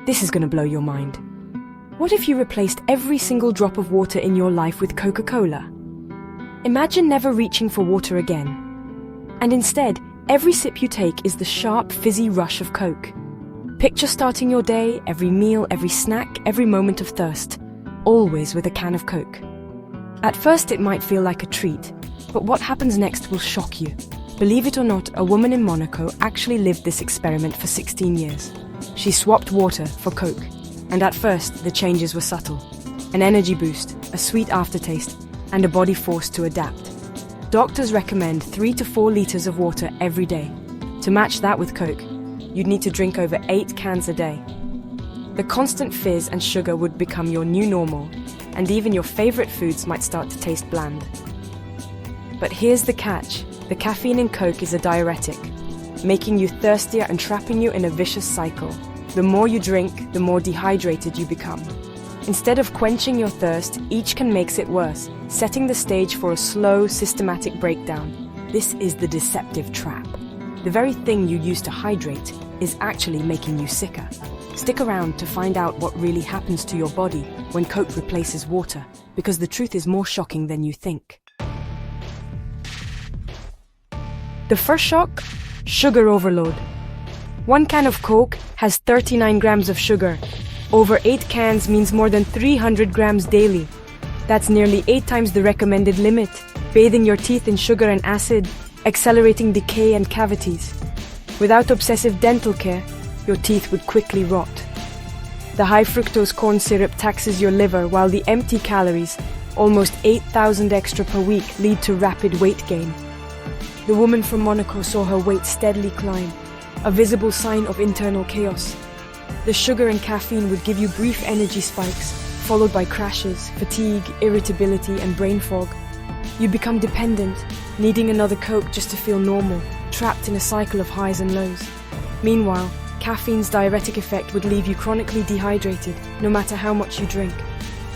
This is gonna blow your mind. What if you replaced every single drop of water in your life with Coca-Cola? Imagine never reaching for water again. And instead, every sip you take is the sharp, fizzy rush of Coke. Picture starting your day, every meal, every snack, every moment of thirst, always with a can of Coke. At first it might feel like a treat, but what happens next will shock you. Believe it or not, a woman in Monaco actually lived this experiment for 16 years. She swapped water for Coke, and at first the changes were subtle. An energy boost, a sweet aftertaste, and a body forced to adapt. Doctors recommend 3 to 4 liters of water every day. To match that with Coke, you'd need to drink over 8 cans a day. The constant fizz and sugar would become your new normal, and even your favorite foods might start to taste bland. But here's the catch. The caffeine in Coke is a diuretic, making you thirstier and trapping you in a vicious cycle. The more you drink, the more dehydrated you become. Instead of quenching your thirst, each can makes it worse, setting the stage for a slow, systematic breakdown. This is the deceptive trap. The very thing you use to hydrate is actually making you sicker. Stick around to find out what really happens to your body when Coke replaces water, because the truth is more shocking than you think. The first shock? Sugar overload. 1 can of Coke has 39 grams of sugar. Over 8 cans means more than 300 grams daily. That's nearly 8 times the recommended limit, bathing your teeth in sugar and acid, accelerating decay and cavities. Without obsessive dental care, your teeth would quickly rot. The high fructose corn syrup taxes your liver, while the empty calories, almost 8,000 extra per week, lead to rapid weight gain. The woman from Monaco saw her weight steadily climb, a visible sign of internal chaos. The sugar and caffeine would give you brief energy spikes, followed by crashes, fatigue, irritability, and brain fog. You become dependent, needing another Coke just to feel normal, trapped in a cycle of highs and lows. Meanwhile, caffeine's diuretic effect would leave you chronically dehydrated, no matter how much you drink.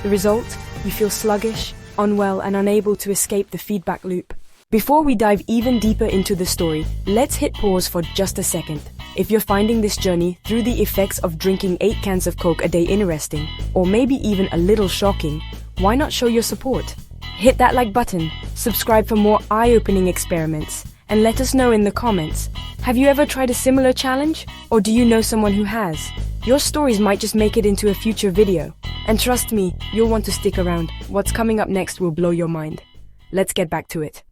The result? You feel sluggish, unwell, and unable to escape the feedback loop. Before we dive even deeper into the story, let's hit pause for just a second. If you're finding this journey through the effects of drinking 8 cans of Coke a day interesting, or maybe even a little shocking, why not show your support? Hit that like button, subscribe for more eye-opening experiments, and let us know in the comments. Have you ever tried a similar challenge? Or do you know someone who has? Your stories might just make it into a future video. And trust me, you'll want to stick around. What's coming up next will blow your mind. Let's get back to it.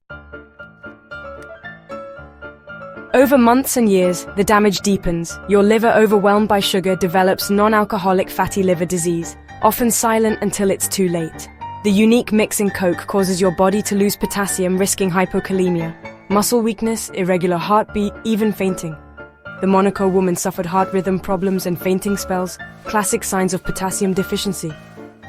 Over months and years, the damage deepens. Your liver, overwhelmed by sugar, develops non-alcoholic fatty liver disease, often silent until it's too late. The unique mix in Coke causes your body to lose potassium, risking hypokalemia, muscle weakness, irregular heartbeat, even fainting. The Monaco woman suffered heart rhythm problems and fainting spells, classic signs of potassium deficiency.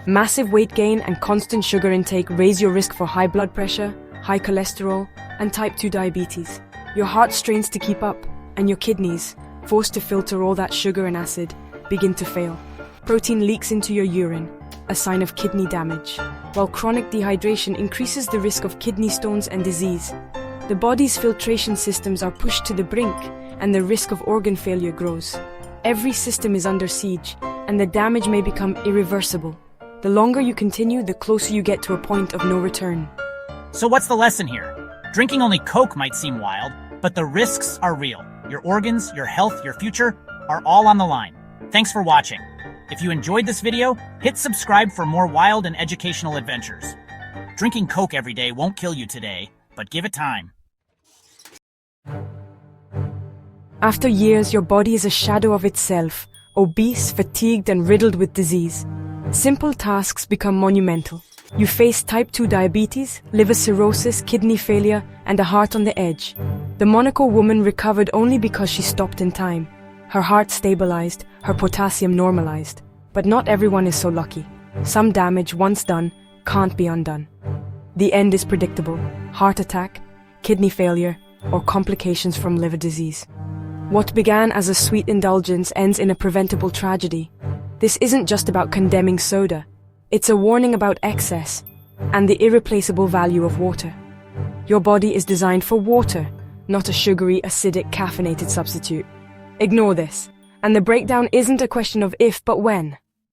Massive weight gain and constant sugar intake raise your risk for high blood pressure, high cholesterol, and type 2 diabetes. Your heart strains to keep up, and your kidneys, forced to filter all that sugar and acid, begin to fail. Protein leaks into your urine, a sign of kidney damage, while chronic dehydration increases the risk of kidney stones and disease. The body's filtration systems are pushed to the brink, and the risk of organ failure grows. Every system is under siege, and the damage may become irreversible. The longer you continue, the closer you get to a point of no return. So what's the lesson here? Drinking only Coke might seem wild, but the risks are real. Your organs, your health, your future are all on the line. Thanks for watching. If you enjoyed this video, hit subscribe for more wild and educational adventures. Drinking Coke every day won't kill you today, but give it time. After years, your body is a shadow of itself, obese, fatigued, and riddled with disease. Simple tasks become monumental. You face type 2 diabetes, liver cirrhosis, kidney failure, and a heart on the edge. The Monaco woman recovered only because she stopped in time. Her heart stabilized, her potassium normalized. But not everyone is so lucky. Some damage, once done, can't be undone. The end is predictable: heart attack, kidney failure, or complications from liver disease. What began as a sweet indulgence ends in a preventable tragedy. This isn't just about condemning soda. It's a warning about excess and the irreplaceable value of water. Your body is designed for water, not a sugary, acidic, caffeinated substitute. Ignore this, And the breakdown isn't a question of if, but when.